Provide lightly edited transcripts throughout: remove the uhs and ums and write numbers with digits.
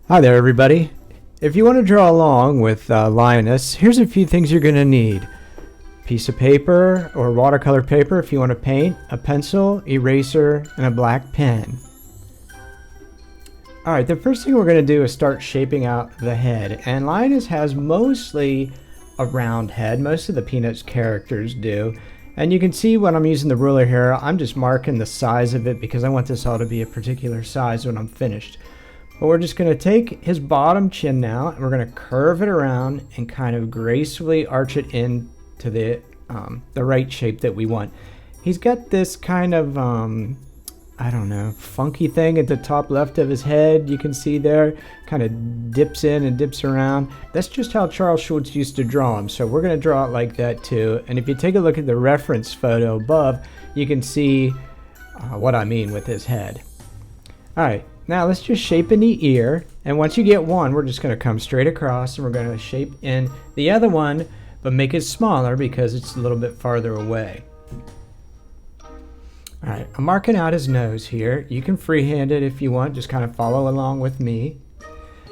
Hi there, everybody. If you want to draw along with Linus, here's a few things you're going to need. Piece of paper or watercolor paper if you want to paint, a pencil, eraser, and a black pen. Alright, the first thing we're going to do is start shaping out the head. And Linus has mostly a round head. Most of the Peanuts characters do. And you can see when I'm using the ruler here, I'm just marking the size of it because I want this all to be a particular size when I'm finished. But we're just going to take his bottom chin now, and we're going to curve it around and kind of gracefully arch it into the right shape that we want. He's got this kind of, I don't know, funky thing at the top left of his head. You can see there, kind of dips in and dips around. That's just how Charles Schulz used to draw him. So we're going to draw it like that too. And if you take a look at the reference photo above, you can see what I mean with his head. All right. Now let's just shape in the ear, and once you get one, we're just going to come straight across and we're going to shape in the other one, but make it smaller because it's a little bit farther away. Alright, I'm marking out his nose here. You can freehand it if you want, just kind of follow along with me.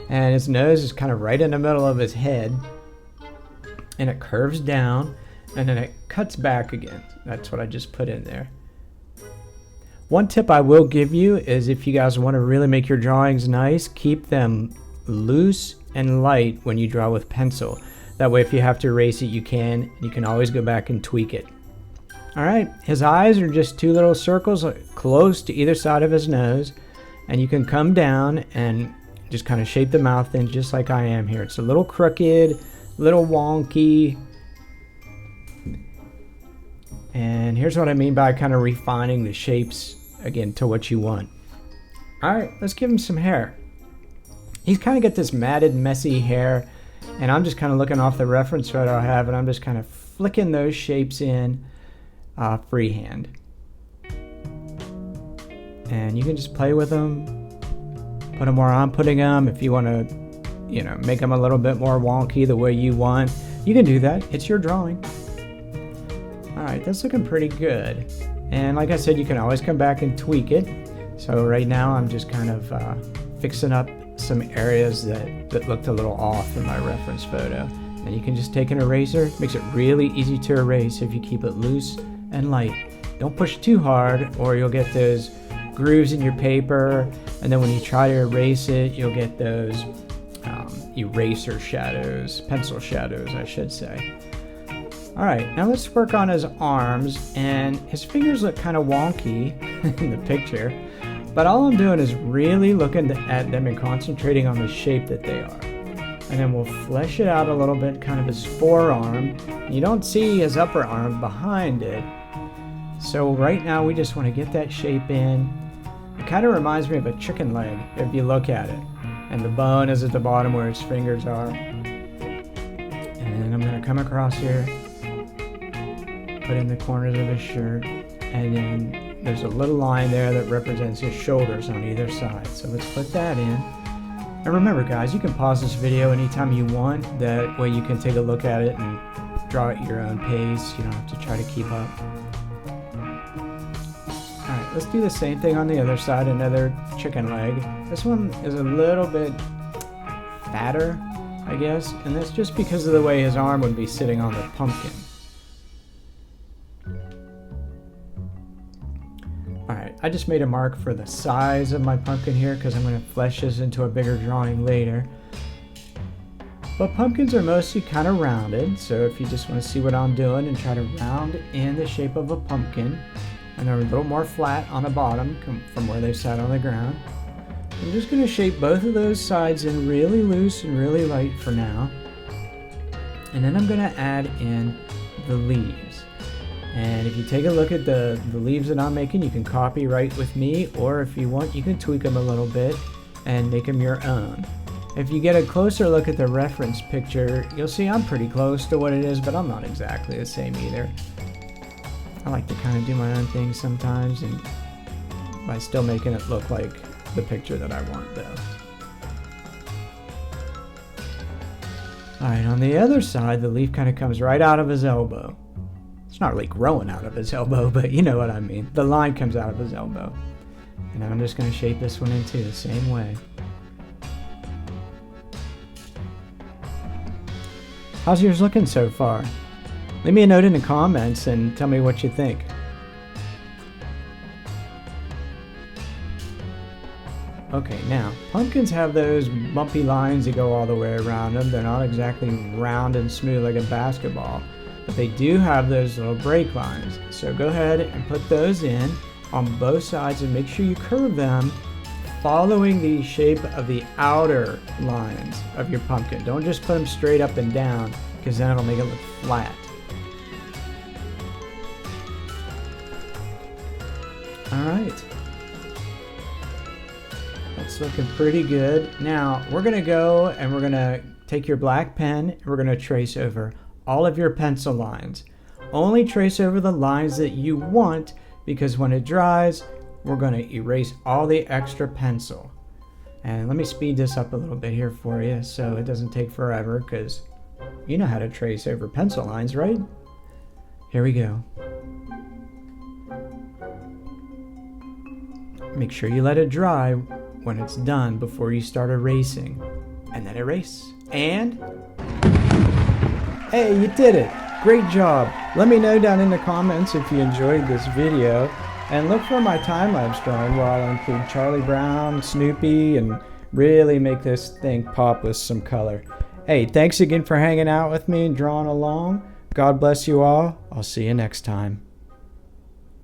And his nose is kind of right in the middle of his head, and it curves down, and then it cuts back again. That's what I just put in there. One tip I will give you is if you guys want to really make your drawings nice, keep them loose and light when you draw with pencil. That way if you have to erase it, you can always go back and tweak it. Alright, his eyes are just two little circles close to either side of his nose, and you can come down and just kind of shape the mouth in just like I am here. It's a little crooked, a little wonky. And here's what I mean by kind of refining the shapes again to what you want. Alright, let's give him some hair. He's kind of got this matted, messy hair, and I'm just kind of looking off the reference photo I have, and I'm just kind of flicking those shapes in freehand. And you can just play with them, put them where I'm putting them. If you want to, make them a little bit more wonky the way you want, you can do that. It's your drawing. Alright, that's looking pretty good. And like I said, you can always come back and tweak it. So right now I'm just kind of fixing up some areas that looked a little off in my reference photo. And you can just take an eraser. It makes it really easy to erase if you keep it loose and light. Don't push too hard or you'll get those grooves in your paper. And then when you try to erase it, you'll get those eraser shadows, pencil shadows, I should say. Alright, now let's work on his arms, and his fingers look kind of wonky in the picture, but all I'm doing is really looking at them and concentrating on the shape that they are. And then we'll flesh it out a little bit, kind of his forearm. You don't see his upper arm behind it, so right now we just want to get that shape in. It kind of reminds me of a chicken leg if you look at it, and the bone is at the bottom where his fingers are. And I'm going to come across here, put in the corners of his shirt, and then there's a little line there that represents his shoulders on either side. So let's put that in. And remember guys, you can pause this video anytime you want. That way you can take a look at it and draw at your own pace. You don't have to try to keep up. Alright, let's do the same thing on the other side, another chicken leg. This one is a little bit fatter, I guess, and that's just because of the way his arm would be sitting on the pumpkin. Alright, I just made a mark for the size of my pumpkin here because I'm going to flesh this into a bigger drawing later. But pumpkins are mostly kind of rounded, so if you just want to see what I'm doing and try to round in the shape of a pumpkin, and they're a little more flat on the bottom from where they sat on the ground. I'm just going to shape both of those sides in really loose and really light for now. And then I'm going to add in the leaves. And if you take a look at the leaves that I'm making, you can copy right with me, or if you want, you can tweak them a little bit and make them your own. If you get a closer look at the reference picture, you'll see I'm pretty close to what it is, but I'm not exactly the same either. I like to kind of do my own thing sometimes, and by still making it look like the picture that I want though. Alright, on the other side, the leaf kind of comes right out of his elbow. It's not really growing out of his elbow, but you know what I mean. The line comes out of his elbow. And I'm just going to shape this one in too, the same way. How's yours looking so far? Leave me a note in the comments and tell me what you think. Okay, now, pumpkins have those bumpy lines that go all the way around them. They're not exactly round and smooth like a basketball, but they do have those little break lines. So go ahead and put those in on both sides and make sure you curve them following the shape of the outer lines of your pumpkin. Don't just put them straight up and down, because then it'll make it look flat. All right. That's looking pretty good. Now we're gonna go and we're gonna take your black pen and we're gonna trace over all of your pencil lines. Only trace over the lines that you want, because when it dries, we're gonna erase all the extra pencil. And let me speed this up a little bit here for you so it doesn't take forever, because you know how to trace over pencil lines, right? Here we go. Make sure you let it dry when it's done before you start erasing. And then erase. And hey, you did it! Great job! Let me know down in the comments if you enjoyed this video. And look for my time-lapse drawing where I'll include Charlie Brown, Snoopy, and really make this thing pop with some color. Hey, thanks again for hanging out with me and drawing along. God bless you all. I'll see you next time.